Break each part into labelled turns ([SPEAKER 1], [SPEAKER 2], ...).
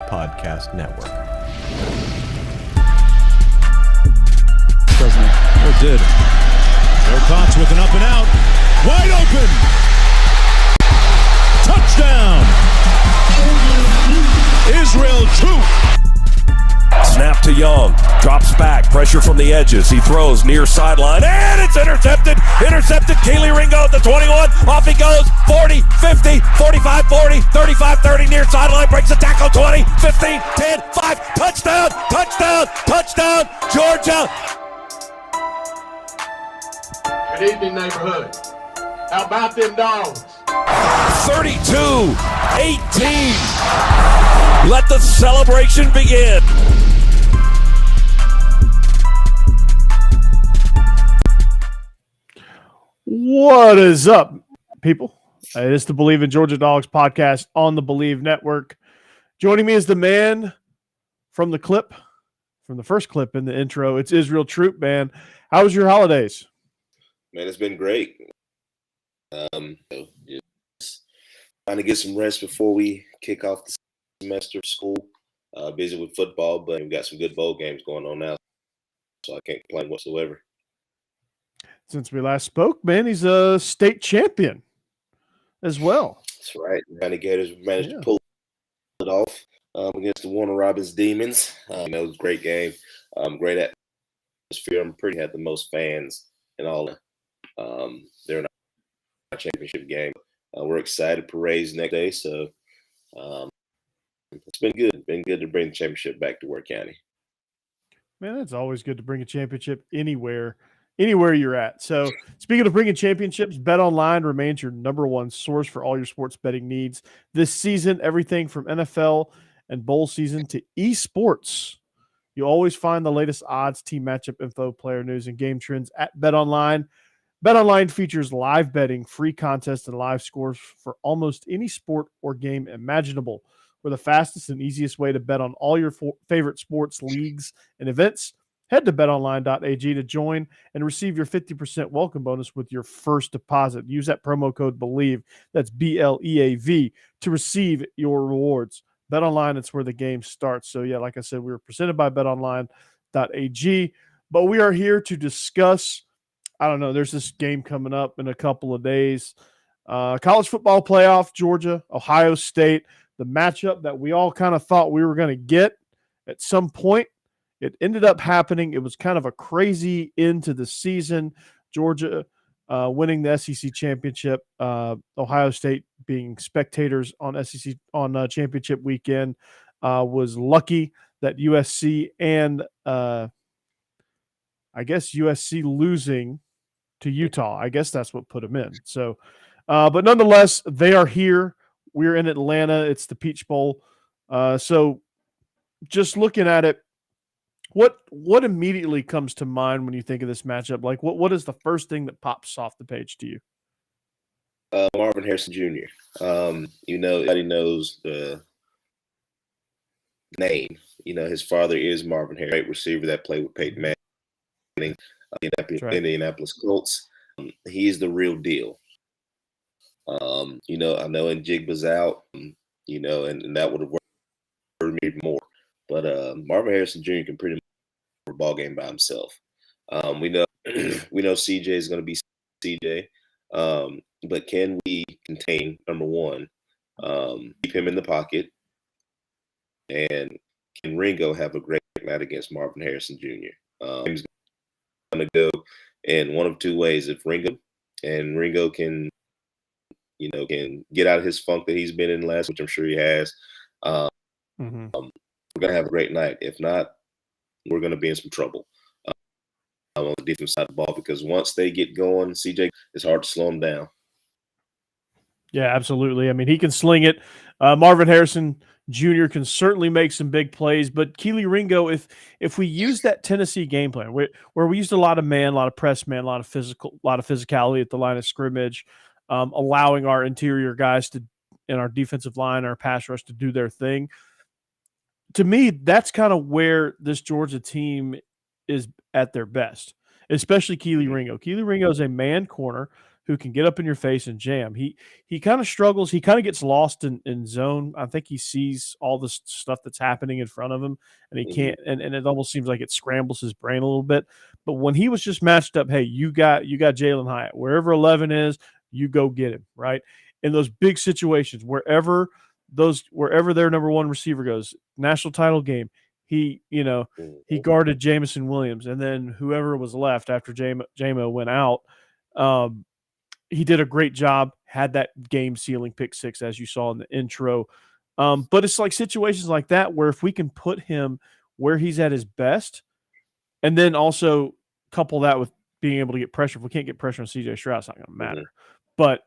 [SPEAKER 1] Podcast Network.
[SPEAKER 2] Doesn't it? It did.
[SPEAKER 3] Joe Cox with an up and out. Wide open. Touchdown. Israel Troop.
[SPEAKER 4] Snap to Young. Drops back. Pressure from the edges. He throws near sideline. And it's intercepted. Intercepted. Keely Ringo at the 21. Off he goes. 40, 50, 45, 40, 35, 30. Near sideline. Breaks the tackle. 20, 15, 10, 5. Touchdown. Touchdown. Touchdown. Georgia.
[SPEAKER 5] Good evening, neighborhood. How about them Dawgs?
[SPEAKER 4] 32, 18. Let the celebration begin.
[SPEAKER 2] What is up, people? It's the Bleav in Georgia Dawgs podcast on the Bleav Network. Joining me is the man from the clip, from the first clip in the intro. It's Israel Troop, man. How was your holidays?
[SPEAKER 6] Man, it's been great. Just trying to get some rest before we kick off the semester of school. Busy with football, but we've got some good bowl games going on now, so I can't complain whatsoever.
[SPEAKER 2] Since we last spoke, man, he's a state champion as well.
[SPEAKER 6] That's right. County Gators managed to pull it off against the Warner Robins Demons. It was a great game, great atmosphere. I'm pretty had the most fans in all. They're in our championship game. We're excited. Parade's next day, so it's been good. Been good to bring the championship back to Worth County.
[SPEAKER 2] Man, it's always good to bring a championship anywhere you're at. So speaking of bringing championships, BetOnline remains your number one source for all your sports betting needs. This season, everything from NFL and bowl season to esports. You always find the latest odds, team matchup info, player news, and game trends at BetOnline. BetOnline features live betting, free contests, and live scores for almost any sport or game imaginable. We're the fastest and easiest way to bet on all your favorite sports, leagues, and events. Head to betonline.ag to join and receive your 50% welcome bonus with your first deposit. Use that promo code Bleav, that's BLEAV, to receive your rewards. BetOnline, it's where the game starts. So, yeah, like I said, we were presented by betonline.ag, but we are here to discuss, I don't know, there's this game coming up in a couple of days. College football playoff, Georgia, Ohio State, the matchup that we all kind of thought we were going to get at some point. It ended up happening. It was kind of a crazy end to the season. Georgia winning the SEC championship. Ohio State being spectators on championship weekend was lucky that USC and I guess USC losing to Utah. I guess that's what put them in. So, but nonetheless, they are here. We're in Atlanta. It's the Peach Bowl. So, just looking at it. What immediately comes to mind when you think of this matchup? Like, what is the first thing that pops off the page to you?
[SPEAKER 6] Marvin Harrison Jr. Everybody knows the name. His father is Marvin Harrison, great receiver that played with Peyton Manning, Indianapolis Colts. He's the real deal. I know Njigba's out, and that would have worked for me more. But Marvin Harrison Jr. can pretty much win a ball game by himself. We know CJ is going to be CJ, but can we contain, number one, keep him in the pocket, and can Ringo have a great night against Marvin Harrison Jr.? He's going to go in one of two ways. If Ringo can get out of his funk that he's been in last, which I'm sure he has. We're going to have a great night. If not, we're going to be in some trouble on the defensive side of the ball, because once they get going, CJ, it's hard to slow them down.
[SPEAKER 2] Yeah, absolutely. I mean, he can sling it. Marvin Harrison Jr. can certainly make some big plays, but Keely Ringo, if we use that Tennessee game plan where we used a lot of man, a lot of press man, a lot of physicality at the line of scrimmage, allowing our interior guys and our defensive line, our pass rush to do their thing. To me, that's kind of where this Georgia team is at their best, especially Keely Ringo. Keely Ringo is a man corner who can get up in your face and jam. He kind of struggles. He kind of gets lost in zone. I think he sees all this stuff that's happening in front of him, and he can't. And it almost seems like it scrambles his brain a little bit. But when he was just matched up, hey, you got Jalen Hyatt wherever 11 is, you go get him, right? In those big situations, wherever their number one receiver goes, national title game, he guarded Jamison Williams, and then whoever was left after Jamo went out, he did a great job, had that game-sealing pick six, as you saw in the intro. But it's like situations like that where if we can put him where he's at his best, and then also couple that with being able to get pressure. If we can't get pressure on C.J. Stroud, it's not going to matter. But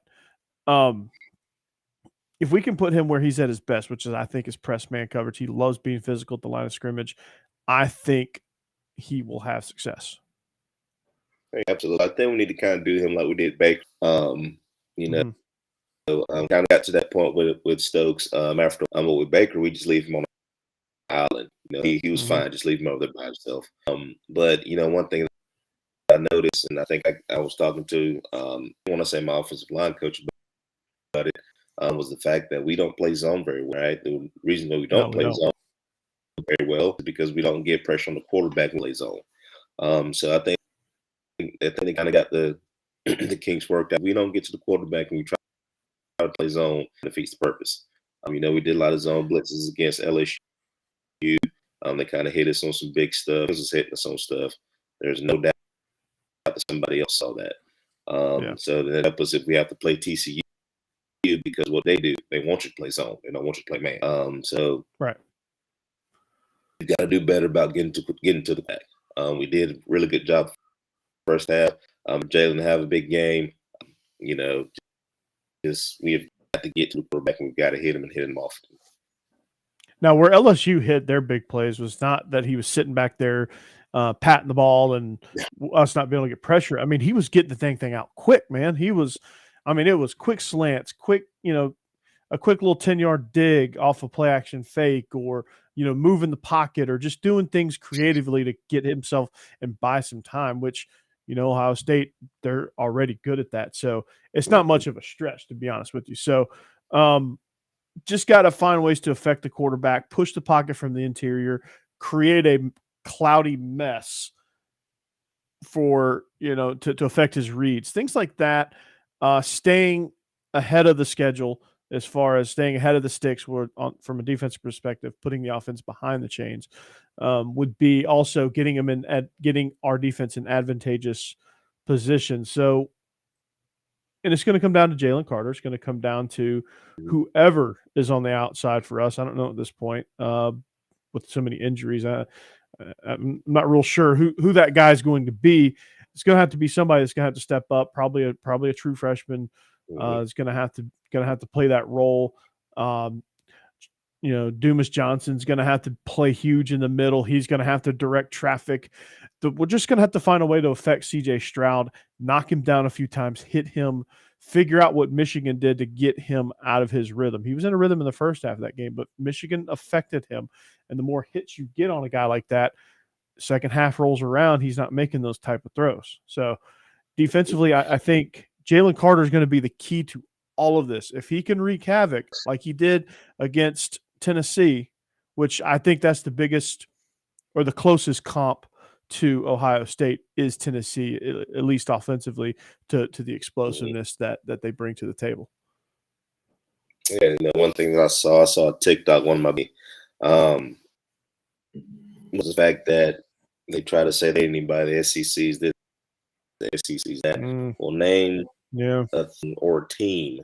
[SPEAKER 2] if we can put him where he's at his best, which is I think is press man coverage, he loves being physical at the line of scrimmage, I think he will have success.
[SPEAKER 6] Absolutely. I think we need to kind of do him like we did Baker. Kind of got to that point with Stokes. After with Baker, we just leave him on the island. He was fine. Just leave him over there by himself. But one thing that I noticed, and I think I was talking to I want to say my offensive line coach about it, was the fact that we don't play zone very well. Right? The reason that we don't play zone very well is because we don't get pressure on the quarterback when we play zone. So I think they kind of got the kinks worked out. We don't get to the quarterback and we try to play zone, and defeats the purpose. We did a lot of zone blitzes against LSU. They kind of hit us on some big stuff. This is hitting us on stuff. There's no doubt that somebody else saw that. So that helps us if we have to play TCU, because what they do, they want you to play zone. They don't want you to play man. So
[SPEAKER 2] right,
[SPEAKER 6] we got to do better about getting to the back. We did a really good job first half. Jalen have a big game. We have got to get to the quarterback and we've got to hit him and hit him often.
[SPEAKER 2] Now, where LSU hit their big plays was not that he was sitting back there patting the ball and us not being able to get pressure. I mean, he was getting the thing out quick, man. It was quick slants, quick, a quick little 10-yard dig off a play action fake, or, moving the pocket, or just doing things creatively to get himself and buy some time, which, Ohio State, they're already good at that. So it's not much of a stretch, to be honest with you. So just got to find ways to affect the quarterback, push the pocket from the interior, create a cloudy mess for, to affect his reads, things like that. Staying ahead of the schedule, as far as staying ahead of the sticks from a defensive perspective, putting the offense behind the chains, would be also getting our defense in advantageous position. So, and it's going to come down to Jalen Carter. It's going to come down to whoever is on the outside for us. I don't know at this point, with so many injuries. I'm not real sure who that guy is going to be. It's going to have to be somebody that's going to have to step up. Probably a true freshman is going to have to play that role. Dumas Johnson's going to have to play huge in the middle. He's going to have to direct traffic. We're just going to have to find a way to affect C.J. Stroud, knock him down a few times, hit him, figure out what Michigan did to get him out of his rhythm. He was in a rhythm in the first half of that game, but Michigan affected him. And the more hits you get on a guy like that, second half rolls around, he's not making those type of throws. So defensively, I think Jalen Carter is going to be the key to all of this. If he can wreak havoc like he did against Tennessee, which I think that's the biggest or the closest comp to Ohio State is Tennessee, at least offensively, to the explosiveness that they bring to the table.
[SPEAKER 6] Yeah, one thing that I saw a TikTok, one of my was the fact that they try to say they didn't even buy the SECs, the SECs that will name or team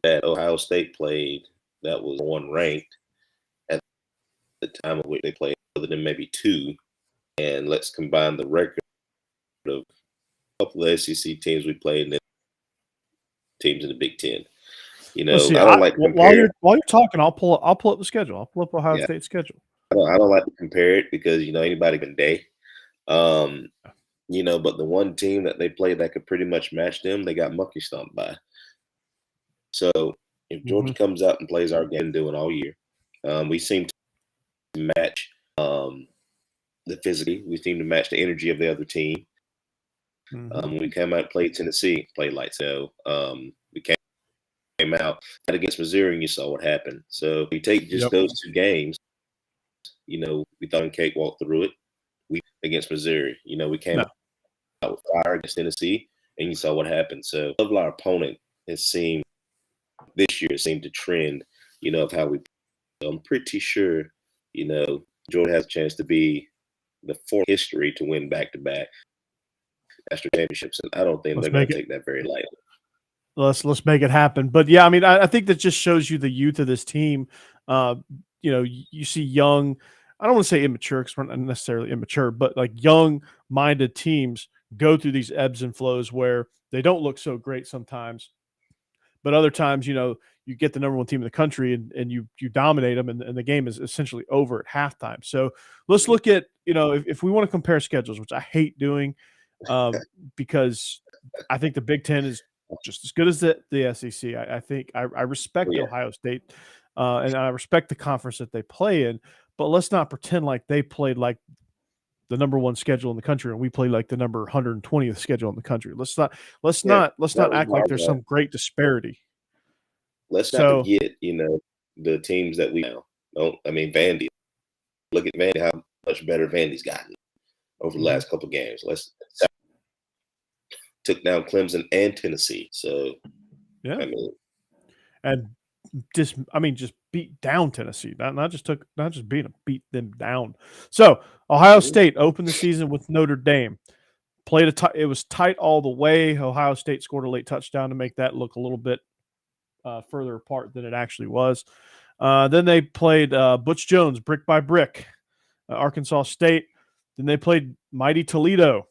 [SPEAKER 6] that Ohio State played that was one ranked at the time of which they played, other than maybe two, and let's combine the record of a couple of SEC teams we played and then teams in the Big Ten. I don't like to compare.
[SPEAKER 2] While you're talking, I'll pull up the schedule. I'll pull up Ohio State's schedule.
[SPEAKER 6] I don't like to compare it because anybody can day. But the one team that they played that could pretty much match them, they got monkey stomped by. So if Georgia comes out and plays our game doing all year, we seem to match the physically. We seem to match the energy of the other team. When we came out and played Tennessee, played lights out. We came out against Missouri, and you saw what happened. So if you take just those 2 games, we thought Cake walked through it. We against Missouri, we came out with fire against Tennessee, and you saw what happened. So our opponent has seemed this year to trend, of how we. I'm pretty sure, Jordan has a chance to be the 4th history to win back-to-back national championships, and I don't think they're going to take that very lightly.
[SPEAKER 2] Let's make it happen. But yeah, I mean, I think that just shows you the youth of this team. You see young. I don't want to say immature because we're not necessarily immature, but like young-minded teams go through these ebbs and flows where they don't look so great sometimes, but other times, you get the number 1 team in the country and you dominate them, and the game is essentially over at halftime. So let's look at, if we want to compare schedules, which I hate doing, because I think the Big Ten is just as good as the SEC. I think I respect Ohio State, and I respect the conference that they play in, but let's not pretend like they played like the number 1 schedule in the country and we played like the number 120th schedule in the country. Let's not act like there's some great disparity.
[SPEAKER 6] Let's not forget, the teams that we now don't. I mean, Vandy. Look at Vandy, how much better Vandy's gotten over the last couple of games. Took down Clemson and Tennessee. So
[SPEAKER 2] yeah, and just beat down Tennessee. Not just beat them, beat them down. So Ohio State opened the season with Notre Dame. It was tight all the way. Ohio State scored a late touchdown to make that look a little bit further apart than it actually was. Then they played Butch Jones, brick by brick, Arkansas State. Then they played mighty Toledo.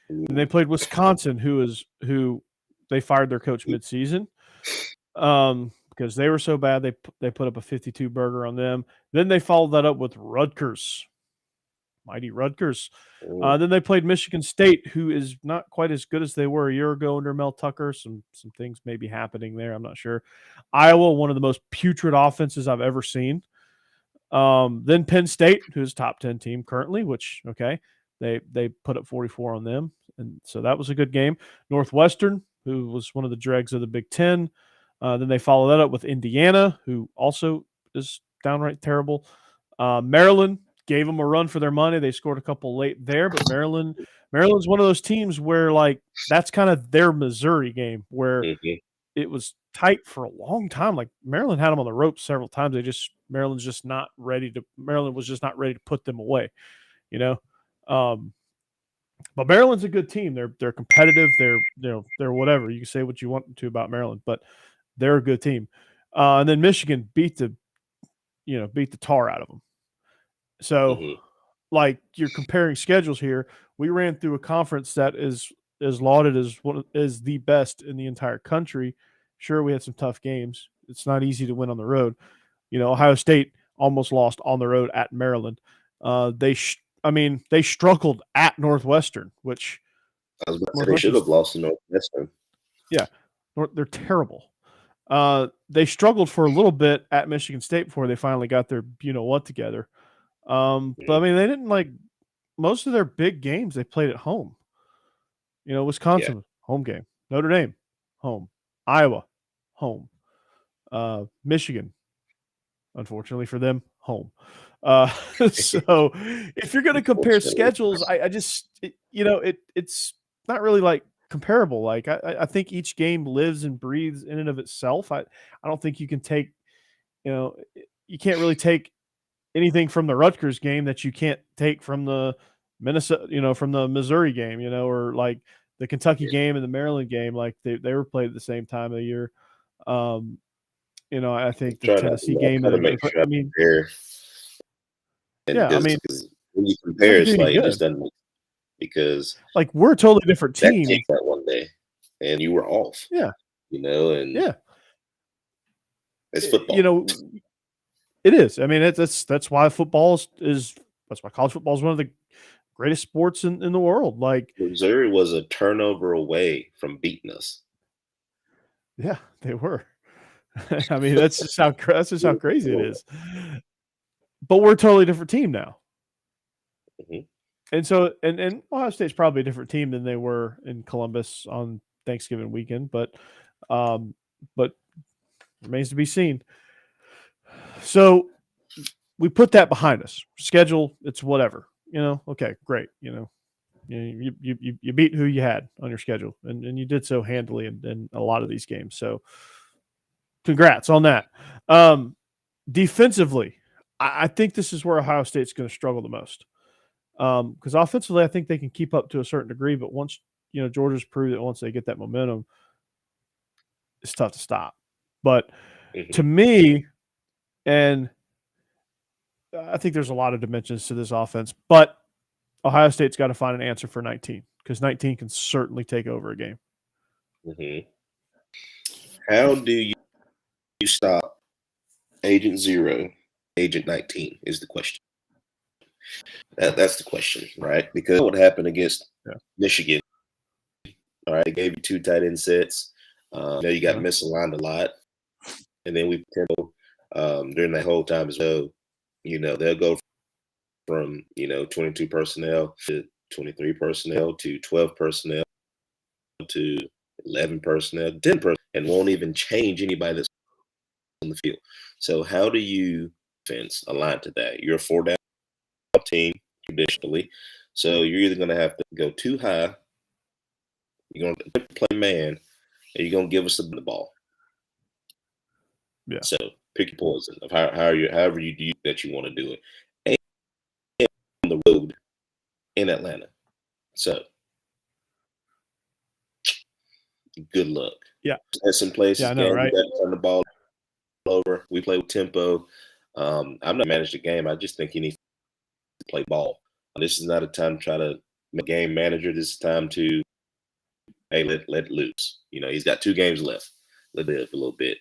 [SPEAKER 2] Then they played Wisconsin, who they fired their coach midseason because they were so bad. They put up a 52 burger on them. Then they followed that up with Rutgers, mighty Rutgers. Then they played Michigan State, who is not quite as good as they were a year ago under Mel Tucker. Some things may be happening there. I'm not sure. Iowa, one of the most putrid offenses I've ever seen. Then Penn State, who's a top 10 team currently, which, okay, they put up 44 on them. And so that was a good game. Northwestern, who was one of the dregs of the Big Ten. Then they follow that up with Indiana, who also is downright terrible. Maryland gave them a run for their money. They scored a couple late there, but Maryland's one of those teams where, like, that's kind of their Missouri game where it was tight for a long time. Like, Maryland had them on the ropes several times. Maryland was just not ready to put them away, But Maryland's a good team. They're competitive. They're whatever. You can say what you want to about Maryland, but they're a good team. And then Michigan beat the tar out of them. So, like, you're comparing schedules here. We ran through a conference that is lauded as the best in the entire country. Sure, we had some tough games. It's not easy to win on the road. Ohio State almost lost on the road at Maryland. They struggled at Northwestern, which
[SPEAKER 6] I was about to say they should have lost to Northwestern.
[SPEAKER 2] Yeah, they're terrible. They struggled for a little bit at Michigan State before they finally got their what together. But I mean, they didn't most of their big games they played at home. Wisconsin, home game. Notre Dame, home. Iowa, home. Michigan, unfortunately for them, home. So if you're going to compare schedules, it's not really like comparable. Like I think each game lives and breathes in and of itself. I don't think you can take, you can't really take anything from the Rutgers game that you can't take from the Minnesota, from the Missouri game, or like the Kentucky game and the Maryland game. Like they were played at the same time of the year. I think the Tennessee game. When
[SPEAKER 6] you compare, it's like it just doesn't make because
[SPEAKER 2] like we're a totally different team.
[SPEAKER 6] That one day, and you were off.
[SPEAKER 2] Yeah,
[SPEAKER 6] and it's football.
[SPEAKER 2] It is. I mean, that's why football that's why college football is one of the greatest sports in the world. Like
[SPEAKER 6] Missouri was a turnover away from beating us.
[SPEAKER 2] Yeah, they were. I mean, that's just how crazy it is. But we're a totally different team now. And so, and Ohio State's probably a different team than they were in Columbus on Thanksgiving weekend, but remains to be seen. So we put that behind us. Schedule, it's whatever. Okay, great. You beat who you had on your schedule, and you did so handily in a lot of these games. So congrats on that. Defensively, I think this is where Ohio State's going to struggle the most. Because offensively, I think they can keep up to a certain degree, but once Georgia's proved that once they get that momentum, it's tough to stop. But to me, and I think there's a lot of dimensions to this offense, but Ohio State's got to find an answer for 19 because 19 can certainly take over a game.
[SPEAKER 6] How do you stop Agent 0, Agent 19 is the question. That's the question, right? Because what happened against Michigan, all right, they gave you 2 tight end sets. You got misaligned a lot. And then we tempo during that whole time as well. They'll go from 22 personnel to 23 personnel to 12 personnel to 11 personnel, 10 personnel, and won't even change anybody that's on the field. So how do you defense align to that? You're a 4-down team traditionally, so you're either going to have to go too high, you're going to play man, and you're going to give us the ball.
[SPEAKER 2] Yeah.
[SPEAKER 6] So pick your poison of however you do that you want to do it. And on the road in Atlanta. So good luck.
[SPEAKER 2] Yeah.
[SPEAKER 6] There's some places
[SPEAKER 2] I know, right?
[SPEAKER 6] We got to turn the ball over. We play with tempo. I'm not managing the game. I just think he needs to play ball. This is not a time to try to make game manager. This is time to let loose. He's got 2 games left. Let it live a little bit.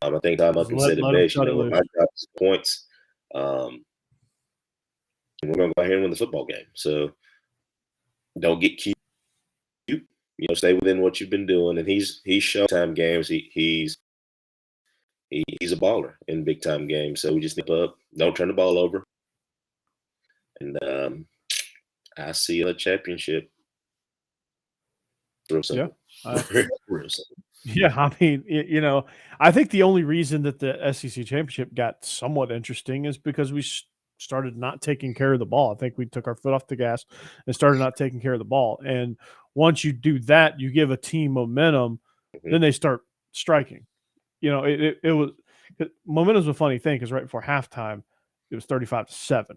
[SPEAKER 6] I think Tom Upton said it best. My job is points. And we're going to go out here and win the football game. So don't get cute. Stay within what you've been doing. And he's shown time games. He's a baller in big time games. So we just nip up. Don't turn the ball over. And I see a championship. Real simple.
[SPEAKER 2] Yeah.
[SPEAKER 6] Real simple.
[SPEAKER 2] Yeah, I mean, I think the only reason that the SEC championship got somewhat interesting is because we started not taking care of the ball. I think we took our foot off the gas and started not taking care of the ball. And once you do that, you give a team momentum, then they start striking. It was momentum's a funny thing because right before halftime, it was 35-7,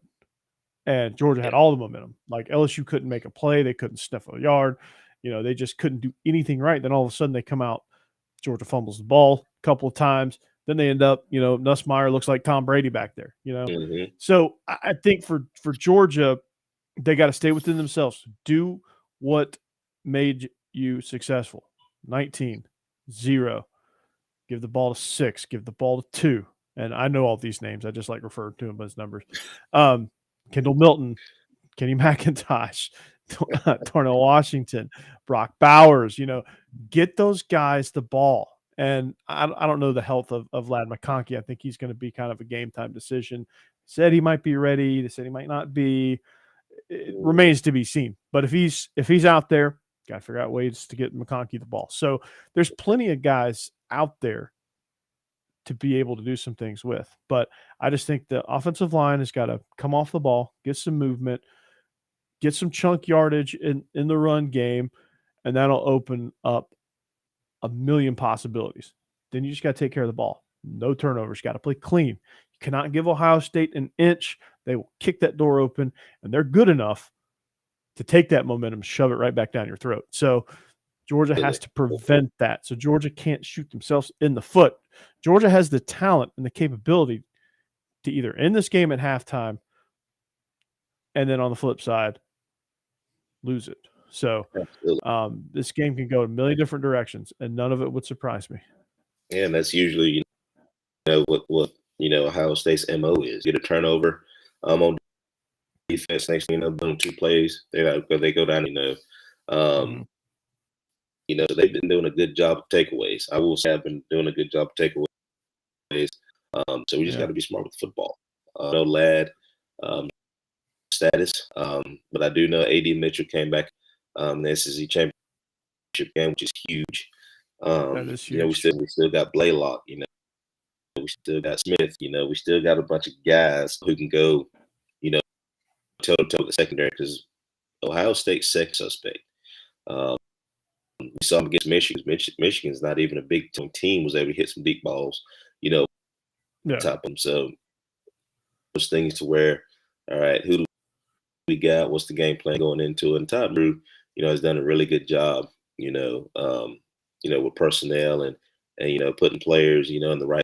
[SPEAKER 2] and Georgia had all the momentum. Like LSU couldn't make a play, they couldn't sniff a yard. They just couldn't do anything right. Then all of a sudden they come out. Georgia fumbles the ball a couple of times. Then they end up, Nussmeier looks like Tom Brady back there, So I think for Georgia, they got to stay within themselves. Do what made you successful. 19, 0. Give the ball to 6. Give the ball to 2. And I know all these names. I just like referring to them as numbers. Kendall Milton, Kenny McIntosh, Darnell Washington, Brock Bowers, get those guys the ball. And I don't know the health of Ladd McConkey. I think he's going to be kind of a game time decision. Said he might be ready. They said he might not be. It remains to be seen. But if he's out there, got to figure out ways to get McConkey the ball. So there's plenty of guys out there to be able to do some things with. But I just think the offensive line has got to come off the ball, get some movement, get some chunk yardage in the run game, and that'll open up a million possibilities. Then you just got to take care of the ball. No turnovers. Got to play clean. You cannot give Ohio State an inch. They will kick that door open, and they're good enough to take that momentum, shove it right back down your throat. So Georgia has to prevent that. So Georgia can't shoot themselves in the foot. Georgia has the talent and the capability to either end this game at halftime and then on the flip side, lose it. So this game can go a million different directions, and none of it would surprise me.
[SPEAKER 6] Yeah, and that's usually what Ohio State's MO is. Get a turnover on defense. Next thing boom, 2 plays. They go down. So they've been doing a good job of takeaways. I will say I've been doing a good job of takeaways. So we just got to be smart with football. No Ladd status. But I do know AD Mitchell came back in the SEC championship game, which is huge.
[SPEAKER 2] That is
[SPEAKER 6] You know, we
[SPEAKER 2] huge.
[SPEAKER 6] still got Blaylock. You know, we still got Smith. You know, we still got a bunch of guys who can go, you know, toe to toe with the secondary, because Ohio State's second suspect. We saw him against Michigan. Michigan's not even a big team, was able to hit some deep balls, you know,
[SPEAKER 2] Yeah.
[SPEAKER 6] top them. So those things to where, all right, who do we got? What's the game plan going into it? And Todd Brew, you know, has done a really good job, you know, with personnel and you know, putting players, you know, in the right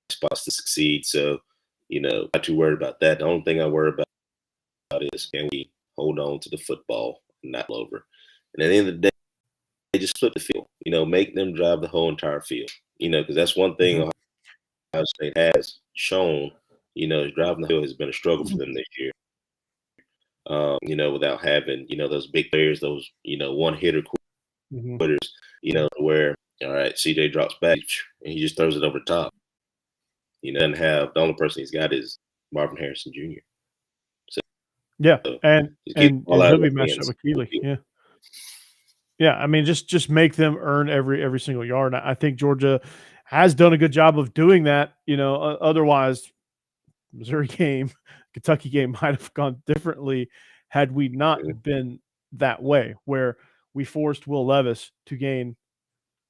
[SPEAKER 6] spots to succeed. So, you know, not too worried about that. The only thing I worry about is, can we hold on to the football and not over? And at the end of the day, they just flip the field, you know, make them drive the whole entire field, you know, because that's one thing Ohio State has shown, you know, driving the field has been a struggle for them this year. You know, without having, you know, those big players, those, you know, one hitter quitters, you know, where, all right, CJ drops back and he just throws it over the top. You know, and have the only person he's got is Marvin Harrison Jr. So,
[SPEAKER 2] yeah, and he'll be matched up with Keeley. Yeah. Yeah, I mean, just make them earn every single yard. I think Georgia has done a good job of doing that. You know, otherwise, Missouri game, Kentucky game might have gone differently had we not been that way, where we forced Will Levis to gain.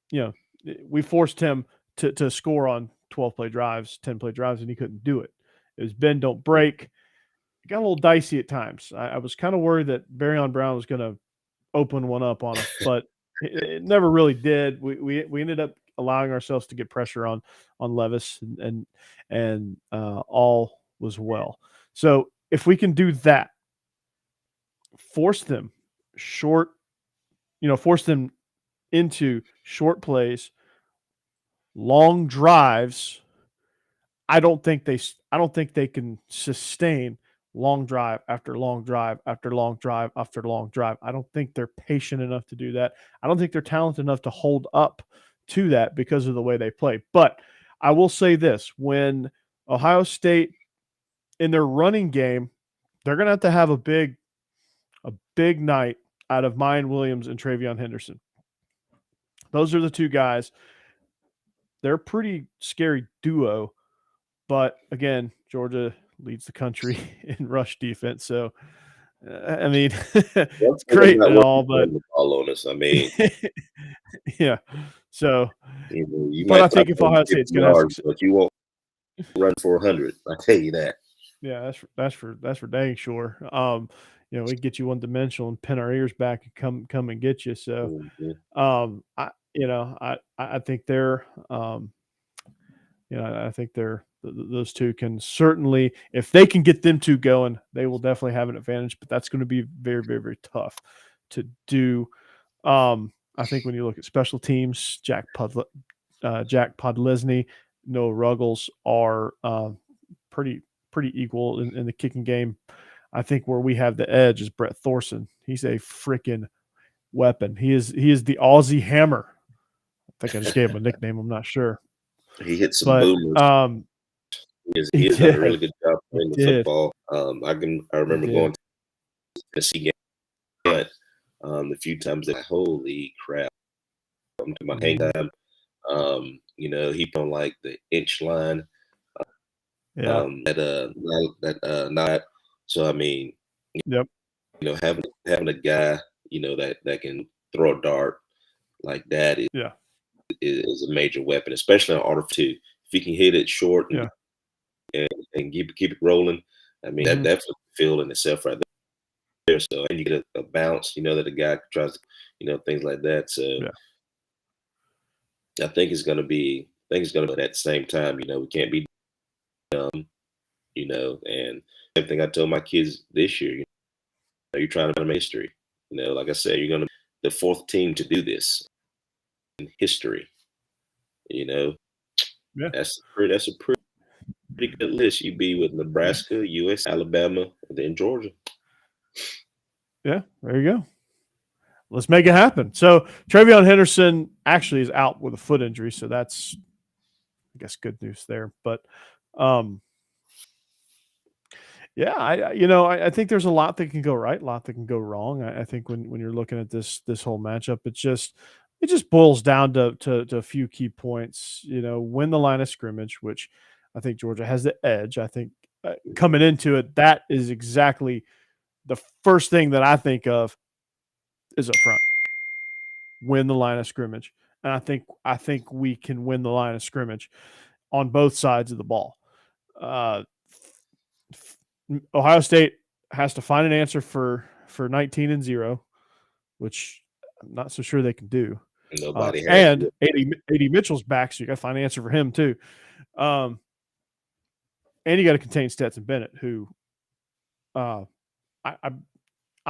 [SPEAKER 2] You know, we forced him to score on 12-play drives, 10-play drives, and he couldn't do it. It was bend, don't break. It got a little dicey at times. I was kind of worried that Barryon Brown was going to open one up on us, but it never really did. We ended up allowing ourselves to get pressure on Levis, and all was well. So if we can do that, force them into short plays, long drives. I don't think they can sustain long drive after long drive after long drive after long drive. I don't think they're patient enough to do that. I don't think they're talented enough to hold up to that because of the way they play. But I will say this, when Ohio State in their running game, they're going to have a big night out of Mayan Williams and Travion Henderson. Those are the two guys. They're a pretty scary duo, but again, Georgia leads the country in rush defense. So, I mean, it's great and all, but
[SPEAKER 6] all on us. I mean,
[SPEAKER 2] yeah. So,
[SPEAKER 6] you know,
[SPEAKER 2] but I think if Ohio State's going to have success,
[SPEAKER 6] but you won't run for 100. I tell you that.
[SPEAKER 2] Yeah, that's for dang sure. You know, we get you one dimensional and pin our ears back and come and get you. So, I think they're, I think those two can certainly, if they can get them two going, they will definitely have an advantage. But that's going to be very, very, very tough to do. I think when you look at special teams, Jack Podlesny, Noah Ruggles are pretty equal in the kicking game. I think where we have the edge is Brett Thorson. He's a freaking weapon. He is the Aussie Hammer. I think I just gave him a nickname. I'm not sure.
[SPEAKER 6] He hit some boomers. He has done a really good job playing the football. I remember going to see game, but a few times that holy crap. I'm talking about hang time. You know, he on like the inch line. Not. So I mean,
[SPEAKER 2] yep.
[SPEAKER 6] You know, having a guy, you know, that can throw a dart like that is a major weapon, especially on order 2. If you can hit it short and keep it rolling, I mean, that definitely field in itself right there. So, and you get a bounce, you know, that the guy tries to, you know, things like that. So, I think it's going to be at the same time, you know, we can't be dumb, you know, and same thing I told my kids this year, you know, you're trying to make history. You know, like I said, you're going to be the 4th team to do this in history. You know, that's a pretty good list. You'd be with Nebraska, US, Alabama, and then Georgia.
[SPEAKER 2] Yeah, there you go. Let's make it happen. So Travion Henderson actually is out with a foot injury, so that's, I guess, good news there. But Yeah, I think there's a lot that can go right, a lot that can go wrong. I think when you're looking at this whole matchup, it just boils down to a few key points. Win the line of scrimmage, which I think Georgia has the edge. I think coming into it, that is exactly the first thing that I think of is up front. Win the line of scrimmage, and I think we can win the line of scrimmage on both sides of the ball. Ohio State has to find an answer for 19-0, which I'm not so sure they can do.
[SPEAKER 6] Nobody has.
[SPEAKER 2] And AD Mitchell's back, so you got to find an answer for him too. And you got to contain Stetson Bennett, who I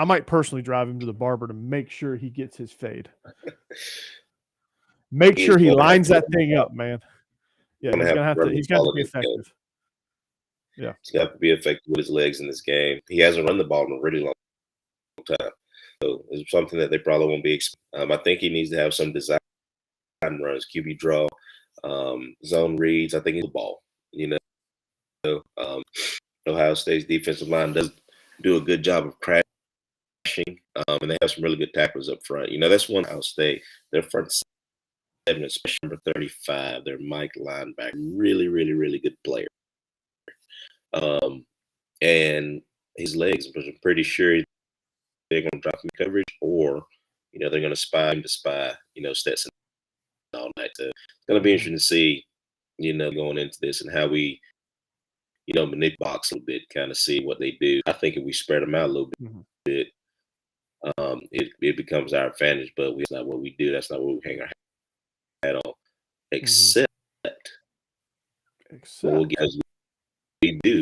[SPEAKER 2] might personally drive him to the barber to make sure he gets his fade. Make sure he lines that thing up, man. Yeah, he's gonna have to. He's got to be effective. Yeah,
[SPEAKER 6] he's got to be effective with his legs in this game. He hasn't run the ball in a really long time, so it's something that they probably won't be. I think he needs to have some design runs, QB draw, zone reads. I think he's the ball. Ohio State's defensive line does do a good job of crashing, and they have some really good tacklers up front. That's one Ohio State. Their front seven, especially number 35, their Mike linebacker, really, really, really good player. And his legs, I'm pretty sure they're going to drop him in coverage, or they're going to spy Stetson and all that. So it's going to be interesting to see, going into this and how we, manipulate box a little bit, kind of see what they do. I think if we spread them out a little bit, it becomes our advantage. But that's not what we do. That's not what we hang our hat on. Except because we do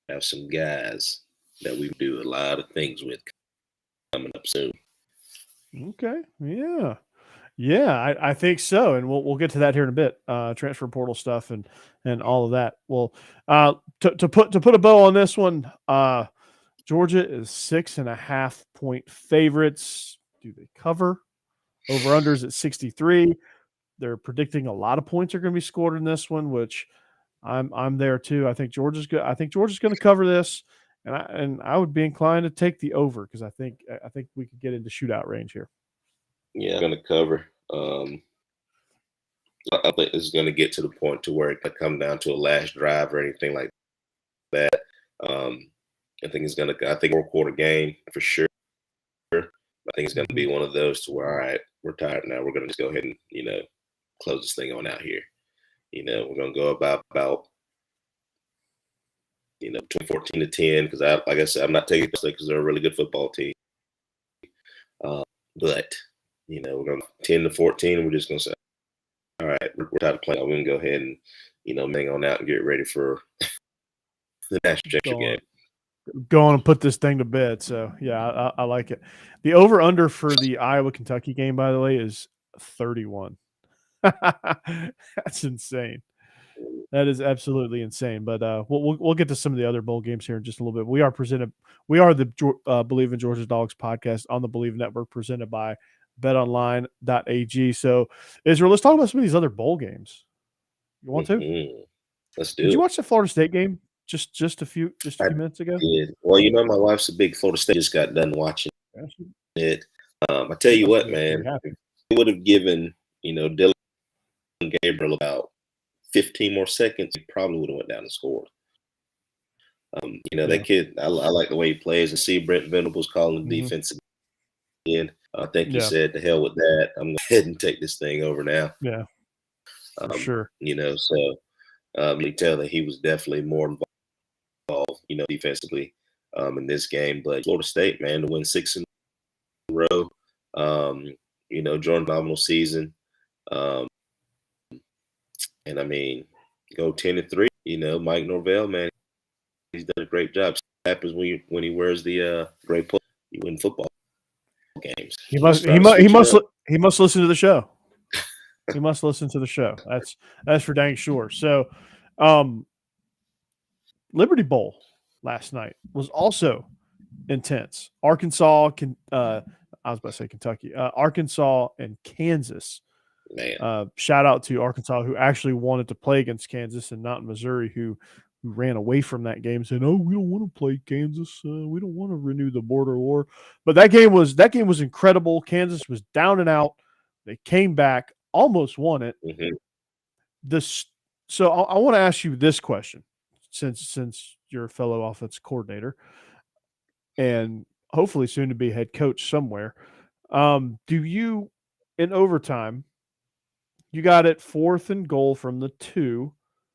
[SPEAKER 6] have some guys that we do a lot of things with coming up soon.
[SPEAKER 2] Okay. Yeah, I think so, and we'll get to that here in a bit. Transfer portal stuff and all of that. Well, to put a bow on this one, Georgia is 6.5 point favorites. Do they cover? Over unders at 63. They're predicting a lot of points are going to be scored in this one, which I'm there too. I think Georgia's good. I think Georgia's going to cover this, and I would be inclined to take the over because I think we could get into shootout range here.
[SPEAKER 6] Yeah, going to cover. I think it's going to get to the point to where it could come down to a last drive or anything like that. I think it's going to. I think 4-quarter game for sure. I think it's going to be one of those to where, all right, we're tired now. We're going to just go ahead and close this thing on out here. We're going to go about between 14-10 because like I said, I'm not taking this because they're a really good football team. But we're going 10-14, and we're just going to say, all right, we're tired of playing. We're going to go ahead and hang on out and get ready for the national championship game.
[SPEAKER 2] Go on and put this thing to bed. So yeah, I like it. The over under for the Iowa-Kentucky game, by the way, is 31. That's insane. That is absolutely insane. But we'll get to some of the other bowl games here in just a little bit. We are the Bleav in Georgia Dawgs podcast on the Bleav Network, presented by BetOnline.ag. So Israel, let's talk about some of these other bowl games. You want to?
[SPEAKER 6] Let's do it.
[SPEAKER 2] Did you watch the Florida State game just a few minutes ago?
[SPEAKER 6] Did. Well, my wife's a big Florida State. Just got done watching it. I tell you what, man, if we would have given Dylan Gabriel about 15 more seconds, he probably would have went down and scored. That kid, I like the way he plays. And see Brent Venables calling the defense again. I think he said, to hell with that. I'm going to go ahead and take this thing over now.
[SPEAKER 2] Yeah, for sure.
[SPEAKER 6] So you can tell that he was definitely more involved, defensively in this game. But Florida State, man, to win 6 in a row, Jordan phenomenal season. And I mean, go 10-3. Mike Norvell, man, he's done a great job. It happens when he wears the gray polo. You win football games. He must
[SPEAKER 2] listen to the show. He must listen to the show. That's for dang sure. So, Liberty Bowl last night was also intense. Arkansas I was about to say Kentucky. Arkansas and Kansas.
[SPEAKER 6] Man.
[SPEAKER 2] Shout out to Arkansas, who actually wanted to play against Kansas, and not Missouri, who who ran away from that game, saying, "Oh, we don't want to play Kansas. We don't want to renew the border war." But that game was incredible. Kansas was down and out. They came back, almost won it.
[SPEAKER 6] Mm-hmm.
[SPEAKER 2] So I want to ask you this question, since you're a fellow offense coordinator, and hopefully soon to be head coach somewhere. Do you, in overtime, you got it 4th and goal from the 2?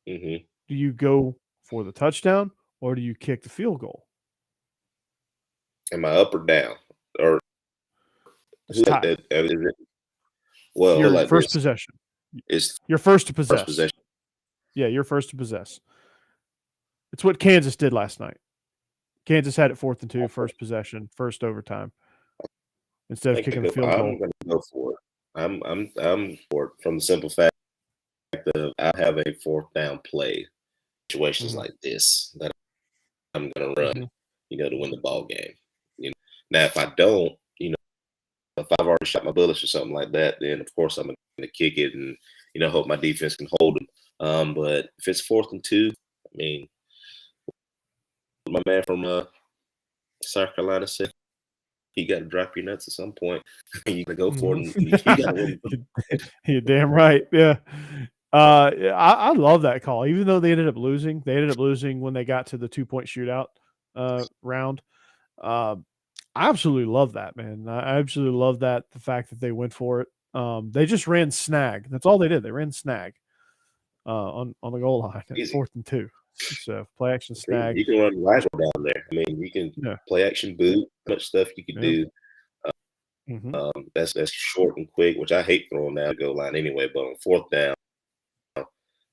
[SPEAKER 6] Mm-hmm.
[SPEAKER 2] Do you go for the touchdown or do you kick the field goal?
[SPEAKER 6] Am I up or down? Or
[SPEAKER 2] It's tied.
[SPEAKER 6] Well,
[SPEAKER 2] Your
[SPEAKER 6] like
[SPEAKER 2] first
[SPEAKER 6] this.
[SPEAKER 2] possession.
[SPEAKER 6] It's
[SPEAKER 2] You're first to possess.
[SPEAKER 6] first possession.
[SPEAKER 2] Yeah, you're first to possess. It's what Kansas did last night. Kansas had it 4th and 2, first possession, first overtime, instead of kicking the field goal.
[SPEAKER 6] I'm going to go for it. I'm for it from the simple fact that I have a 4th down play situations like this that I'm going to run, to win the ball game. Now if I don't, if I've already shot my bullets or something like that, then of course I'm going to kick it and hope my defense can hold them. But if it's 4th and 2, I mean, my man from South Carolina said, you got to drop your nuts at some point. You got to go for it. You got to win.
[SPEAKER 2] You're damn right. Yeah. I love that call. Even though they ended up losing, when they got to the 2-point shootout round. I absolutely love that, man. I absolutely love that. The fact that they went for it. They just ran snag. That's all they did. They ran snag on the goal line at 4th and 2. So play action snag.
[SPEAKER 6] You can run lateral down there. I mean, you can play action boot, much stuff you can do. That's short and quick, which I hate throwing down the goal line anyway. But on 4th down,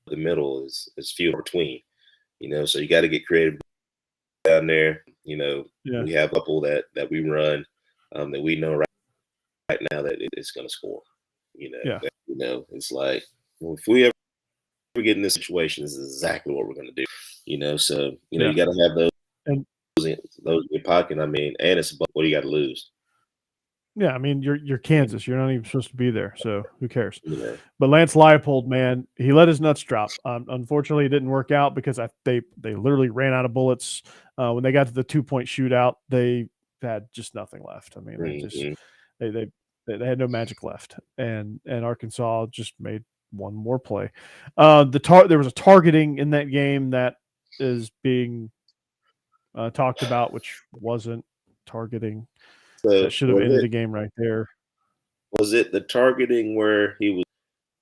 [SPEAKER 6] the middle is few in between. So you got to get creative down there. We have a couple that we run that we know right now that it's going to score. It's like if we ever get in this situation, this is exactly what we're going to do. So you got to have those in your pocket. I mean, and it's what do you got to lose?
[SPEAKER 2] Yeah, I mean, you're Kansas. You're not even supposed to be there, so who cares? Yeah. But Lance Leipold, man, he let his nuts drop. Unfortunately, it didn't work out because they literally ran out of bullets. When they got to the 2-point shootout, they had just nothing left. I mean, they had no magic left, and Arkansas just made one more play. There was a targeting in that game that is being talked about, which wasn't targeting. So that should have ended the game right there.
[SPEAKER 6] Was it the targeting where he was?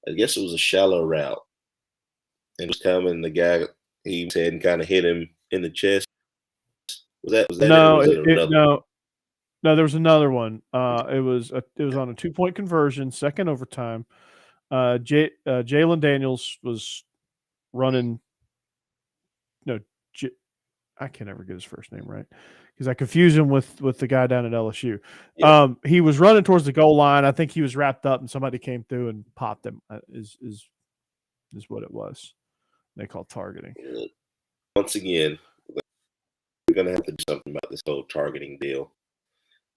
[SPEAKER 6] I guess it was a shallow route, and was coming. The guy he said and kind of hit him in the chest. Was that?
[SPEAKER 2] No. There was another one. It was on a 2-point conversion, second overtime. Jalen Daniels was running. No, I can't ever get his first name right because I confuse him with the guy down at LSU. Yeah. He was running towards the goal line. I think he was wrapped up, and somebody came through and popped him. Is what it was. They call targeting.
[SPEAKER 6] Once again, we're gonna have to do something about this whole targeting deal.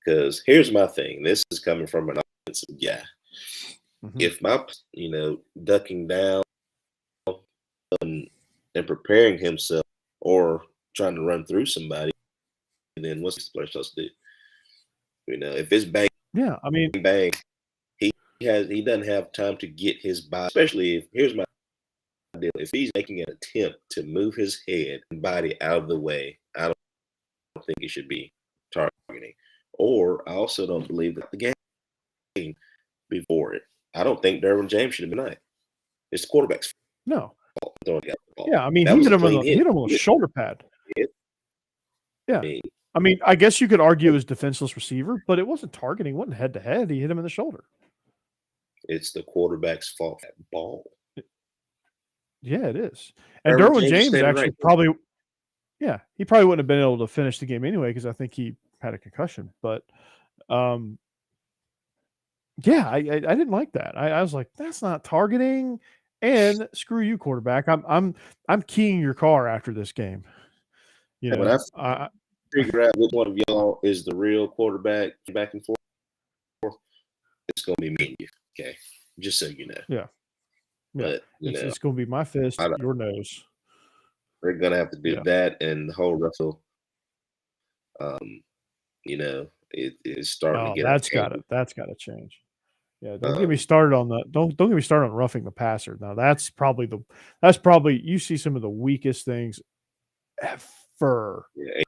[SPEAKER 6] Because here's my thing. This is coming from an offensive guy. If my ducking down and preparing himself or trying to run through somebody, and then what's this player supposed to do? If it's bang, bang, he doesn't have time to get his body. Especially here's my deal: if he's making an attempt to move his head and body out of the way, I don't think it should be targeting. Or I also don't believe that the game before it. I don't think Derwin James should have been night. It's the quarterback's
[SPEAKER 2] fault.
[SPEAKER 6] No.
[SPEAKER 2] Yeah, I mean, he hit him with a shoulder pad. Yeah. I mean, I guess you could argue it was defenseless receiver, but it wasn't targeting. It wasn't head-to-head. He hit him in the shoulder.
[SPEAKER 6] It's the quarterback's fault. That ball.
[SPEAKER 2] Yeah, it is. And Derwin James actually probably – yeah, he probably wouldn't have been able to finish the game anyway because I think he had a concussion. But, yeah, I didn't like that. I was like, that's not targeting. And screw you, quarterback. I'm keying your car after this game.
[SPEAKER 6] When I figure out which one of y'all is the real quarterback back and forth, it's going to be me and you. Okay, just so you know.
[SPEAKER 2] Yeah. But it's going to be my fist, your nose.
[SPEAKER 6] We're gonna have to do
[SPEAKER 2] Yeah.
[SPEAKER 6] that, and the whole Russell, you know, it is starting
[SPEAKER 2] Oh,
[SPEAKER 6] to get
[SPEAKER 2] that's
[SPEAKER 6] out of
[SPEAKER 2] got
[SPEAKER 6] hand.
[SPEAKER 2] to change. Yeah, don't get me started on the don't get me started on roughing the passer. Now that's probably you see some of the weakest things ever.
[SPEAKER 6] Yeah, you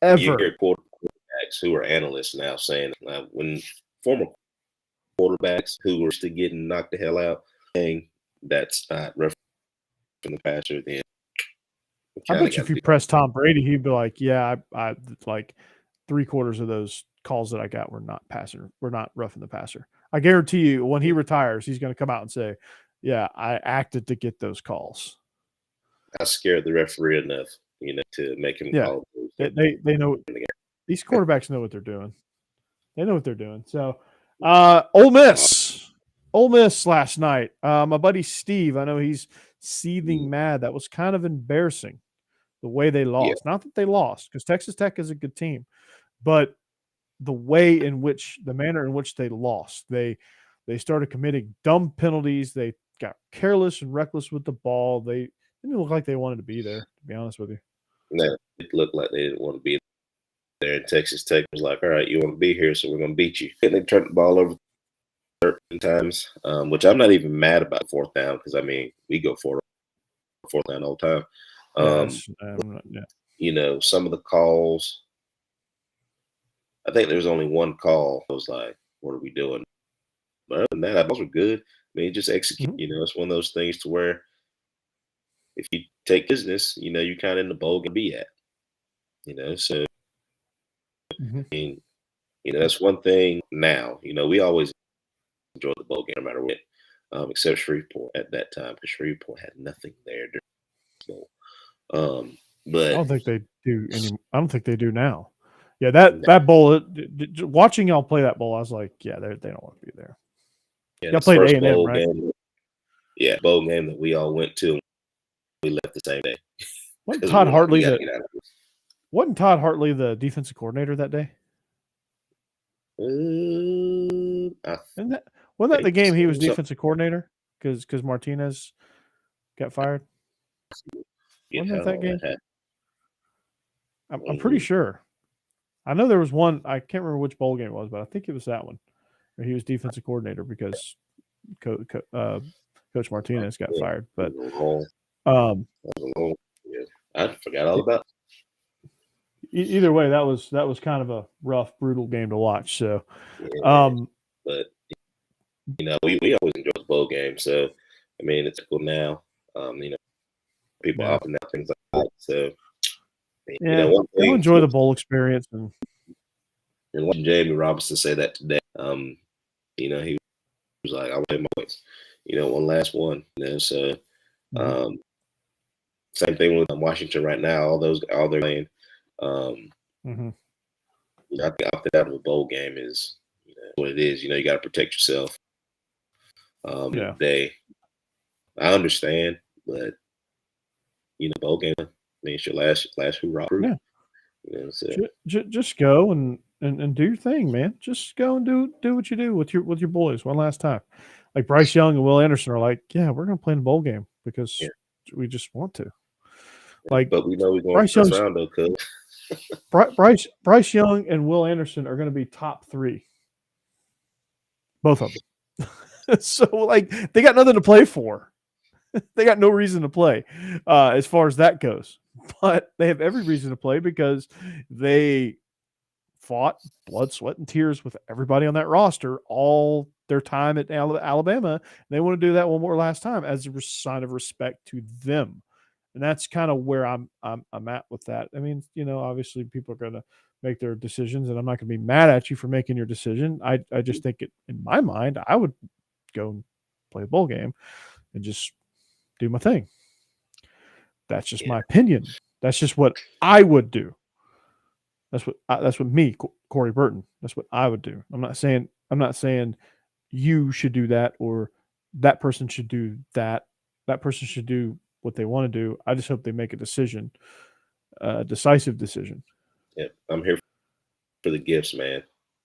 [SPEAKER 2] Ever.
[SPEAKER 6] hear quarterbacks who are analysts now saying when former quarterbacks who were still getting knocked the hell out saying that's not roughing the passer, then
[SPEAKER 2] I bet you if you press Tom Brady, he'd be like, "Yeah, I like 3/4 of those calls that I got were not roughing the passer." I guarantee you, when he retires, he's going to come out and say, "Yeah, I acted to get those calls."
[SPEAKER 6] I scared the referee enough, to make him
[SPEAKER 2] Yeah,
[SPEAKER 6] call.
[SPEAKER 2] they know these quarterbacks know what they're doing. They know what they're doing. So, Ole Miss last night. My buddy Steve, I know he's seething mad. That was kind of embarrassing the way they lost.
[SPEAKER 6] Yeah.
[SPEAKER 2] Not that they lost, because Texas Tech is a good team, but the manner in which they lost. They started committing dumb penalties. They got careless and reckless with the ball. They didn't look like they wanted to be there, to be honest with you.
[SPEAKER 6] No, it looked like they didn't want to be there. And Texas Tech was like, all right, you want to be here, so we're going to beat you. And they turned the ball over 13 times, which I'm not even mad about fourth down because, we go for fourth down all the time. Some of the calls, I think there's only one call. I was like, what are we doing? But other than that, those were good. Just execute.
[SPEAKER 2] Mm-hmm.
[SPEAKER 6] It's one of those things to where if you take business, you're kind of in the bowl to be at. So
[SPEAKER 2] Mm-hmm.
[SPEAKER 6] that's one thing now. We always enjoy the bowl game no matter what, except Shreveport at that time because Shreveport had nothing there during the bowl. But
[SPEAKER 2] I don't think they do I don't think they do now. Yeah, that bowl. Watching y'all play that bowl, I was like, yeah, they don't want to be there.
[SPEAKER 6] Yeah,
[SPEAKER 2] y'all played
[SPEAKER 6] first
[SPEAKER 2] A&M,
[SPEAKER 6] bowl
[SPEAKER 2] right?
[SPEAKER 6] game. Yeah, bowl game that we all went to. We left the same day.
[SPEAKER 2] Wasn't Todd Hartley the defensive coordinator that day? Wasn't that the game he was defensive coordinator because Martinez got fired? Wasn't that game? I'm pretty sure. I know there was one. I can't remember which bowl game it was, but I think it was that one where he was defensive coordinator because Coach Martinez got fired. But
[SPEAKER 6] I forgot all about it.
[SPEAKER 2] Either way, that was kind of a rough, brutal game to watch. So,
[SPEAKER 6] but we always enjoy the bowl game. So, it's cool now. People opting out things like that. So,
[SPEAKER 2] you'll enjoy the bowl experience. And
[SPEAKER 6] watching Jamie Robinson say that today, he was like, "I want my voice." One last one. So, same thing with Washington right now. All they're playing. I think opted out of a bowl game is what it is. You got to protect yourself. I understand, but bowl game. It's your last hoorah.
[SPEAKER 2] Yeah. So. Just go and do your thing, man. Just go and do what you do with your boys one last time. Like Bryce Young and Will Anderson are like, yeah, we're gonna play in the bowl game because we just want to. Like,
[SPEAKER 6] but we know we're going first round though, cuz.
[SPEAKER 2] Bryce Young and Will Anderson are going to be top 3. Both of them. So, like, they got nothing to play for. They got no reason to play as far as that goes. But they have every reason to play because they fought blood, sweat, and tears with everybody on that roster all their time at Alabama. They want to do that one more last time as a sign of respect to them. And that's kind of where I'm at with that. Obviously people are going to make their decisions, and I'm not going to be mad at you for making your decision. I just think in my mind, I would go and play a bowl game and just do my thing. That's just my opinion. That's just what I would do. That's what me, Corey Burton. That's what I would do. I'm not saying you should do that or that person should do that. That person should do what they want to do. I just hope they make a decision, a decisive decision.
[SPEAKER 6] Yeah, I'm here for the gifts, man.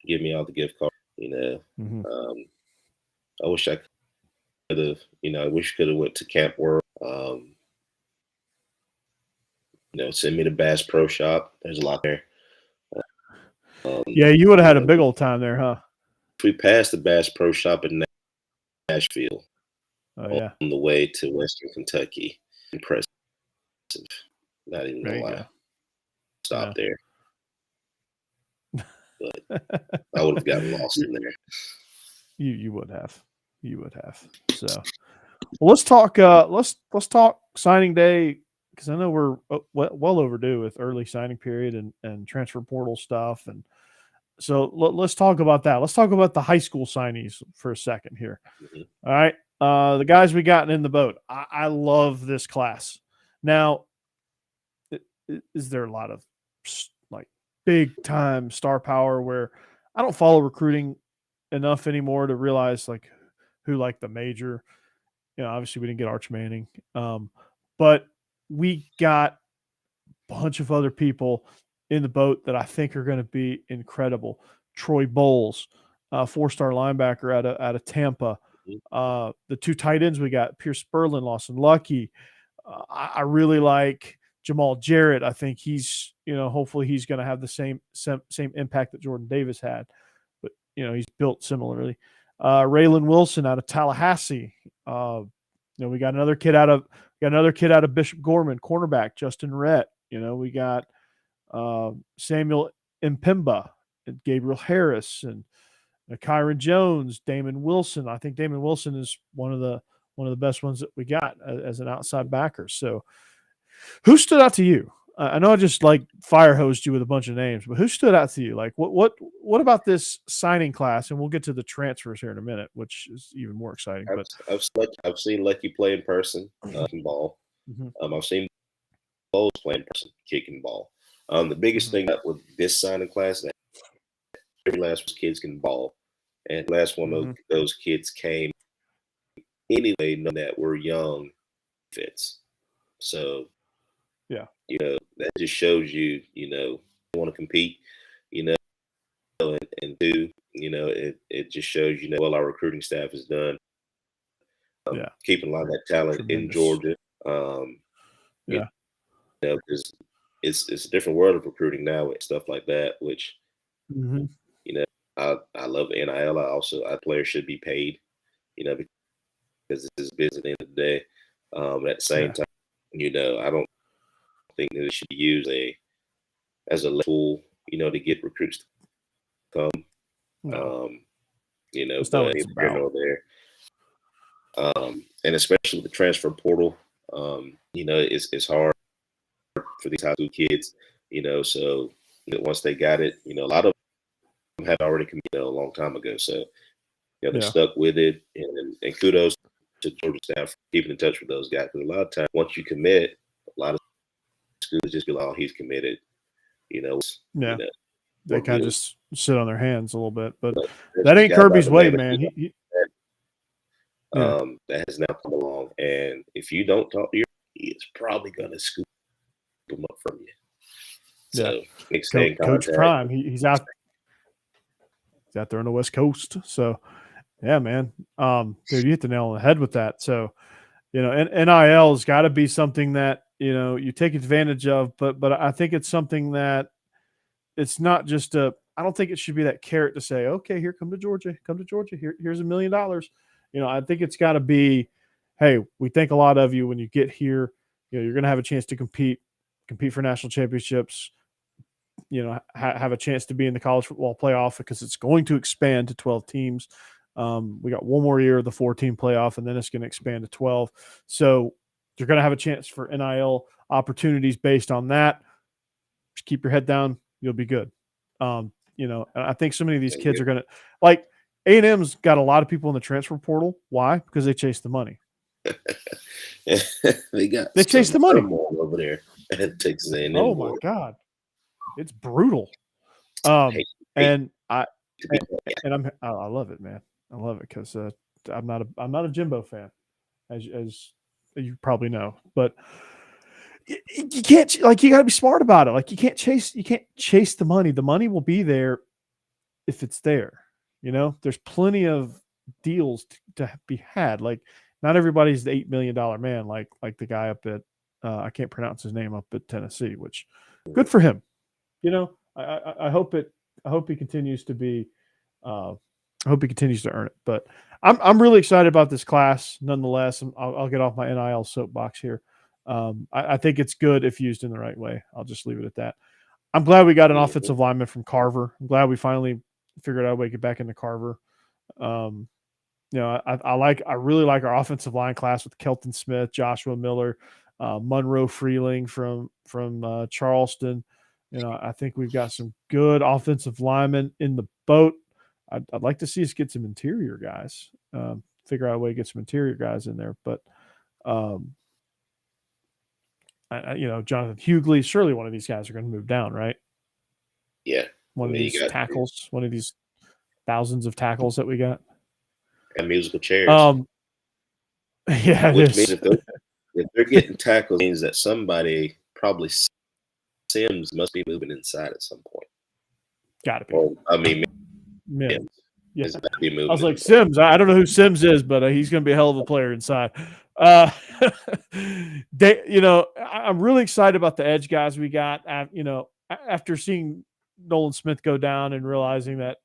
[SPEAKER 6] Give me all the gift cards. I wish I could have. I wish I could have went to Camp World. Send me to Bass Pro Shop. There's a lot there.
[SPEAKER 2] Yeah, you would have had a big old time there, huh?
[SPEAKER 6] We passed the Bass Pro Shop in Nashville
[SPEAKER 2] Yeah.
[SPEAKER 6] on the way to Western Kentucky. Impressive. Not even
[SPEAKER 2] There
[SPEAKER 6] gonna
[SPEAKER 2] you
[SPEAKER 6] lie.
[SPEAKER 2] go.
[SPEAKER 6] Stop there. But I would have gotten lost in there.
[SPEAKER 2] You would have. You would have. So well, let's talk let's talk signing day, because I know we're well overdue with early signing period and transfer portal stuff. And so let's talk about that. Let's talk about the high school signees for a second here.
[SPEAKER 6] Mhm.
[SPEAKER 2] All right. The guys we got in the boat. I love this class. Now, is there a lot of like big time star power where I don't follow recruiting enough anymore to realize like who like the major, obviously we didn't get Arch Manning. But we got a bunch of other people in the boat that I think are going to be incredible. Troy Bowles, 4-star linebacker out of Tampa. The 2 tight ends we got, Pierce Sperlin, Lawson Lucky. I really like Jamal Jarrett. I think he's, hopefully he's going to have the same impact that Jordan Davis had, but he's built similarly. Raylan Wilson out of Tallahassee. We got another kid out of Bishop Gorman, cornerback Justin Rhett. We got Samuel Impemba, and Gabriel Harris, and Kyron Jones, Damon Wilson. I think Damon Wilson is one of the best ones that we got as an outside backer. So, who stood out to you? I know I just like fire hosed you with a bunch of names, but who stood out to you? Like what about this signing class? And we'll get to the transfers here in a minute, which is even more exciting.
[SPEAKER 6] I've seen Lucky play in person, kicking ball.
[SPEAKER 2] Mm-hmm.
[SPEAKER 6] I've seen Bowles play in person, kicking ball. The biggest thing with this signing class that every last kids can ball, and the last one of those kids came anyway, knowing that we're young fits. So
[SPEAKER 2] yeah,
[SPEAKER 6] that just shows you, want to compete, and do, it just shows, well, our recruiting staff is done. Keeping a lot of that talent in Georgia. Because it's a different world of recruiting now and stuff like that, which, I love NIL. Players should be paid, because this is business at the end of the day. At the same time, I don't think that it should be used as a tool, to get recruits to come.
[SPEAKER 2] That's not what it's about.
[SPEAKER 6] And especially with the transfer portal, it's hard for these high school kids, so once they got it, a lot of them had already committed a long time ago. So, they stuck with it, and kudos to Georgia staff for keeping in touch with those guys. Because a lot of times, once you commit, a lot of schools just be like, "Oh, he's committed,"
[SPEAKER 2] They kind of just sit on their hands a little bit, but that ain't
[SPEAKER 6] guy
[SPEAKER 2] Kirby's way,
[SPEAKER 6] that,
[SPEAKER 2] man.
[SPEAKER 6] That has now come along, and if you don't talk to your, he's probably gonna scoop them up from you. So,
[SPEAKER 2] Coach Prime, he's out there on the West Coast. So, yeah, man, dude, you hit the nail on the head with that. So, and NIL has got to be something that you take advantage of, but I think it's something that it's not just I don't think it should be that carrot to say, okay, here, come to Georgia. Here's $1 million. I think it's got to be, hey, we think a lot of you when you get here. You're going to have a chance to compete for national championships. Have a chance to be in the college football playoff because it's going to expand to 12 teams. We got one more year of the 4-team playoff, and then it's going to expand to 12. So you're going to have a chance for NIL opportunities based on that. Just keep your head down. You'll be good. I think so many of these kids are going to like A&M's got a lot of people in the transfer portal. Why? Because they chase the money.
[SPEAKER 6] they
[SPEAKER 2] chase the money
[SPEAKER 6] over there at Texas A&M.
[SPEAKER 2] Oh my God, it's brutal. I love it, man. I love it because I'm not a Jimbo fan, as you probably know. But you can't, you got to be smart about it. Like you can't chase the money. The money will be there if it's there. There's plenty of deals to be had. Like not everybody's the $8 million man. Like the guy up at I can't pronounce his name up at Tennessee, which good for him. You know, I hope he continues to be. I hope he continues to earn it. But I'm really excited about this class. Nonetheless, I'll get off my NIL soapbox here. I think it's good if used in the right way. I'll just leave it at that. I'm glad we got an offensive lineman from Carver. I'm glad we finally figured out a way to get back into Carver. I really like our offensive line class with Kelton Smith, Joshua Miller, Monroe Freeling from Charleston. I think we've got some good offensive linemen in the boat. I'd like to see us get some interior guys, figure out a way to get some interior guys in there. But, Jonathan Hughley, surely one of these guys are going to move down, right?
[SPEAKER 6] Yeah.
[SPEAKER 2] One of these tackles, one of these thousands of tackles that we got.
[SPEAKER 6] And musical chairs.
[SPEAKER 2] Yeah,
[SPEAKER 6] which means if they're getting tackles, means that somebody, probably Sims, must be moving inside at some point.
[SPEAKER 2] Got to be.
[SPEAKER 6] Or, I mean,
[SPEAKER 2] Mims. Yeah.
[SPEAKER 6] I
[SPEAKER 2] was like, Sims. I don't know who Sims is, but he's going to be a hell of a player inside. I'm really excited about the edge guys we got. After seeing Nolan Smith go down and realizing that,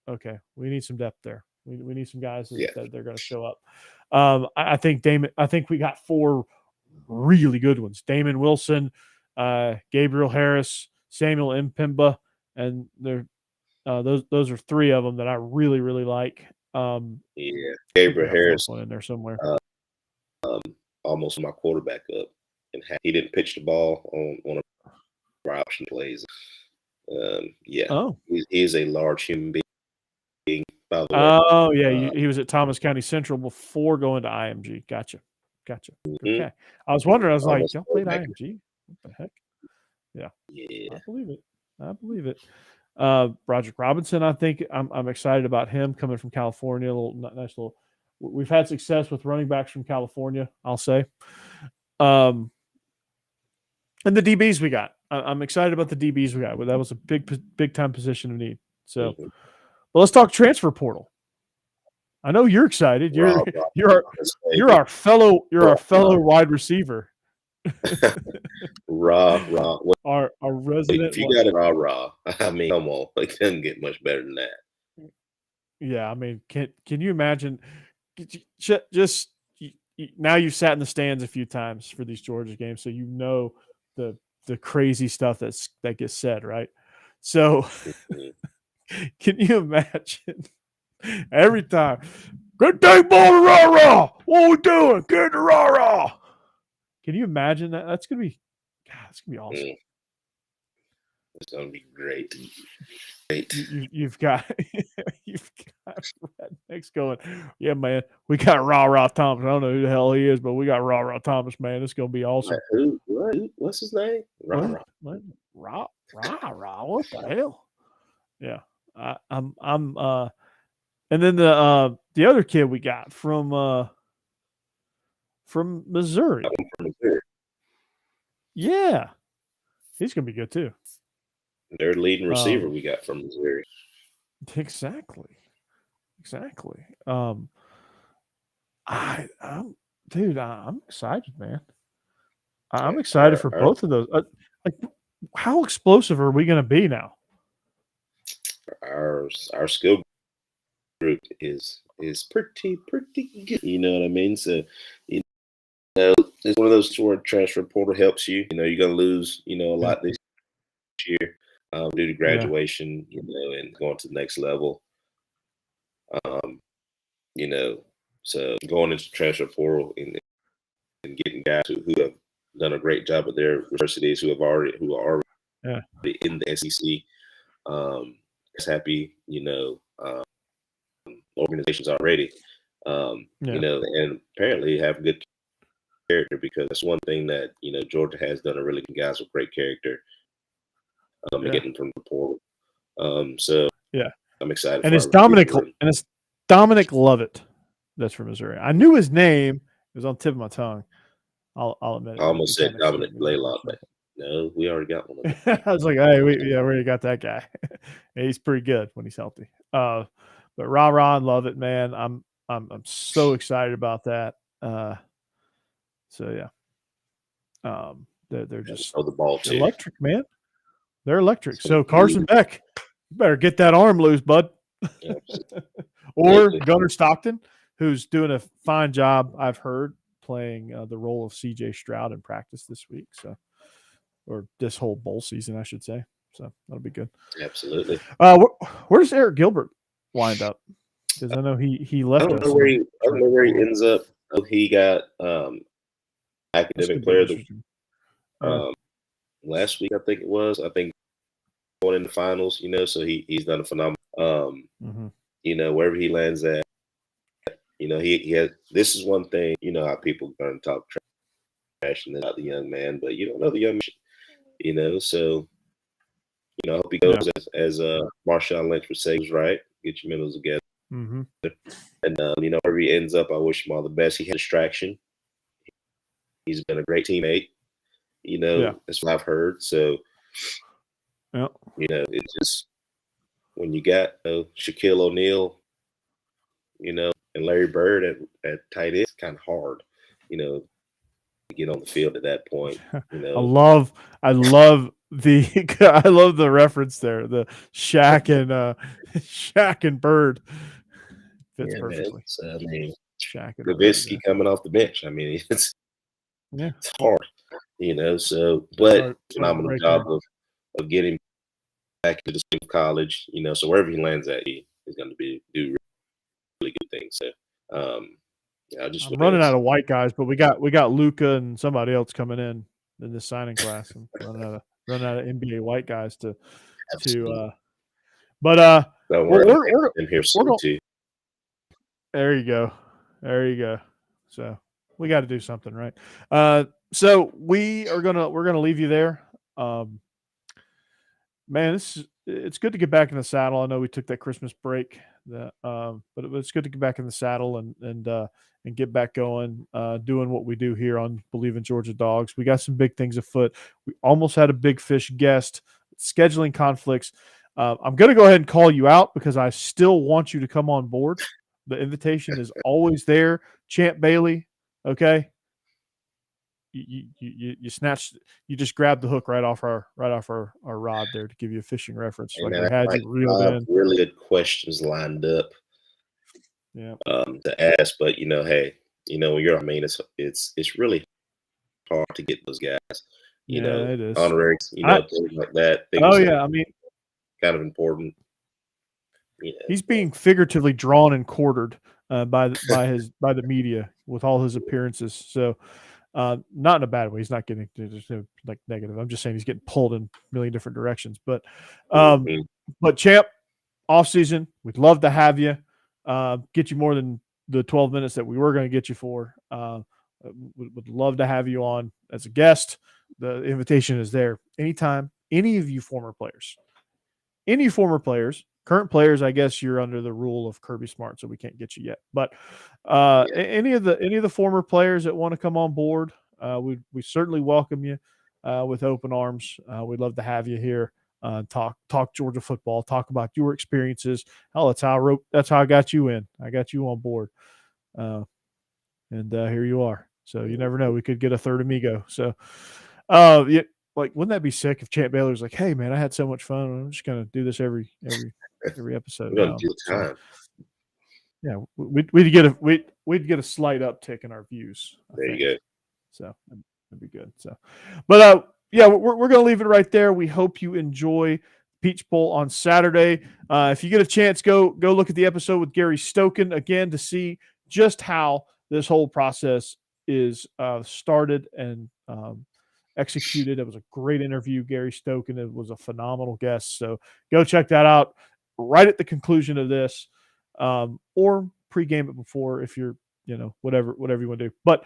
[SPEAKER 2] okay, we need some depth there. We need some guys that they're going to show up. I think we got 4 really good ones. Damon Wilson, Gabriel Harris, Samuel Mpemba, and they're those are 3 of them that I really, really like.
[SPEAKER 6] Gabriel Harris
[SPEAKER 2] one in there somewhere.
[SPEAKER 6] Almost my quarterback up, and he didn't pitch the ball on one of our option plays. He is a large human being. By the way.
[SPEAKER 2] Oh yeah, he was at Thomas County Central before going to IMG. Gotcha. Okay, I was wondering. I was like, y'all played IMG? What the heck? Yeah. I believe it. Broderick Robinson, I think I'm excited about him coming from California. We've had success with running backs from California, I'll say. And the DBs we got. I'm excited about the DBs we got. That was a big time position of need. So, but let's talk transfer portal. I know you're excited. You're our fellow wide receiver.
[SPEAKER 6] Raw.
[SPEAKER 2] Our resident.
[SPEAKER 6] If you got it raw, I mean, come on, it doesn't get much better than that.
[SPEAKER 2] Yeah, I mean, can you imagine? Just now, you've sat in the stands a few times for these Georgia games, so you know the crazy stuff that gets said, right? So, can you imagine every time? Good day, ball, rah rah. What we doing? Get the rah rah. Can you imagine that? That's gonna be awesome.
[SPEAKER 6] It's gonna be great.
[SPEAKER 2] You've got rednecks going. Yeah, man. We got Rah Rah Thomas. I don't know who the hell he is, but we got Rah Rah Thomas, man. It's gonna be awesome.
[SPEAKER 6] Who? What? What's his name? Rah
[SPEAKER 2] Rah. Rah. What the hell? Yeah. I'm and then the other kid we got from Missouri. Yeah. He's gonna be good too.
[SPEAKER 6] Their leading receiver we got from Missouri.
[SPEAKER 2] Exactly. I'm excited, man. I'm excited for both of those. How explosive are we going to be now?
[SPEAKER 6] Our skill group is pretty good. You know what I mean? So, it's one of those where transfer portal helps you. You're going to lose, a lot this year due to graduation, and going to the next level. So going into transfer portal and getting guys who have done a great job at their universities, who are already in the SEC. Is happy, organizations already, and apparently have good character, because that's one thing that Georgia has done a really good, guys with great character. Getting from the portal. I'm excited.
[SPEAKER 2] And it's Dominic Lovett. That's from Missouri. I knew his name. It was on the tip of my tongue. I'll admit it.
[SPEAKER 6] I almost said Dominic Blaylock, but no, we already got one of them.
[SPEAKER 2] I was like, hey, we already got that guy. He's pretty good when he's healthy. But rah and love it, man. I'm so excited about that. So yeah. They're just
[SPEAKER 6] throw the ball too.
[SPEAKER 2] electric, man. They're electric. So Carson Beck, you better get that arm loose, bud. Or Gunnar Stockton, who's doing a fine job, I've heard, playing the role of C.J. Stroud in practice this week. So, or this whole bowl season, I should say. So that'll be good.
[SPEAKER 6] Absolutely.
[SPEAKER 2] Where does Eric Gilbert wind up? Because I know he left.
[SPEAKER 6] I don't know where he ends up. Oh, he got academic player of the last week, I think it was. I think going in the finals, so he's done a phenomenal. Wherever he lands at, he has. This is one thing, how people are going to talk trash about the young man, but you don't know the young man, So, I hope he goes as Marshawn Lynch would say, was right. Get your mentals together. And wherever he ends up, I wish him all the best. He had a distraction. He's been a great teammate. That's what I've heard. So, it's just when you got Shaquille O'Neal, and Larry Bird at tight end, it's kind of hard, to get on the field at that point.
[SPEAKER 2] I love the reference there, the Shaq and Bird fits perfectly.
[SPEAKER 6] So, I mean,
[SPEAKER 2] Shaq and
[SPEAKER 6] Nowitzki coming off the bench. I mean, it's hard, So, but phenomenal job of getting back to the school college, So wherever he lands at, he is going to do really good things. So, I'm
[SPEAKER 2] running out of white guys, but we got Luka and somebody else coming in this signing class, and running out of NBA white guys to. But we're
[SPEAKER 6] in here too.
[SPEAKER 2] There you go. So we got to do something, right? So we're gonna leave you there. Man, it's good to get back in the saddle. I know we took that Christmas break, but it's good to get back in the saddle and get back going, doing what we do here on Bleav in Georgia Dawgs. We got some big things afoot. We almost had a big fish guest. Scheduling conflicts. I'm going to go ahead and call you out because I still want you to come on board. The invitation is always there. Champ Bailey, okay? You just grabbed the hook right off our rod there to give you a fishing reference.
[SPEAKER 6] Hey, man, we had you reeled in. Really good questions lined up.
[SPEAKER 2] Yeah.
[SPEAKER 6] To ask, but hey, when you're, it's really hard to get those guys.
[SPEAKER 2] It is.
[SPEAKER 6] Honoraries, things like that. Kind of important.
[SPEAKER 2] He's being figuratively drawn and quartered by the media with all his appearances. So. Not in a bad way. He's not getting like negative. I'm just saying he's getting pulled in a million different directions. But Champ, off season, we'd love to have you. Get you more than the 12 minutes that we were going to get you for. Would love to have you on as a guest. The invitation is there anytime. Any of you former players, current players, I guess you're under the rule of Kirby Smart, so we can't get you yet. But any of the former players that want to come on board, we certainly welcome you with open arms. We'd love to have you here. Talk Georgia football. Talk about your experiences. Hell, that's how I got you in. I got you on board, and here you are. So you never know. We could get a third amigo. So, wouldn't that be sick if Champ Bailey was like, "Hey, man, I had so much fun. I'm just gonna do this every episode."
[SPEAKER 6] We're gonna do time.
[SPEAKER 2] Yeah, we'd get a slight uptick in our views.
[SPEAKER 6] There you go.
[SPEAKER 2] So that'd be good. So, but we're gonna leave it right there. We hope you enjoy Peach Bowl on Saturday. If you get a chance, go look at the episode with Gary Stokan again to see just how this whole process is started and executed. It was a great interview. Gary Stokan, it was a phenomenal guest. So go check that out right at the conclusion of this, or pregame it before if you're, whatever you want to do. But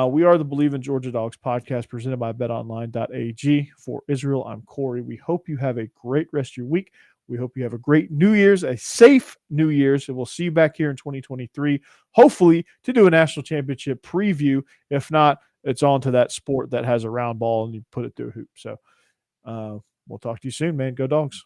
[SPEAKER 2] we are the Bleav in Georgia Dawgs podcast presented by betonline.ag. For Israel, I'm Corey. We hope you have a great rest of your week. We hope you have a great New Year's, a safe New Year's, and we'll see you back here in 2023, hopefully to do a national championship preview. If not, it's on to that sport that has a round ball and you put it through a hoop. So we'll talk to you soon, man. Go Dogs.